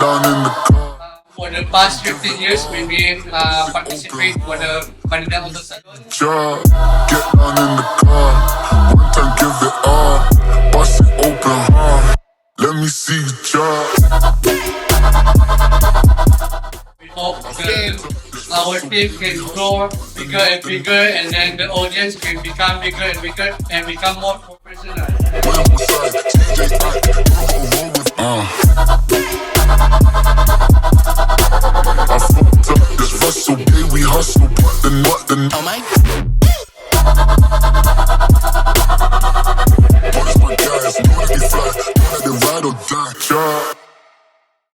down in the car. For the past 15 years, we've been participate for the Manila Salon. Job, get down in the car. One time, give it all. Bust it open hard. Let me see your job. We hope our team can grow bigger and bigger, and then the audience can become bigger and bigger and become more professional. I fucked up this hustle, baby, we hustle, but then what the. Oh my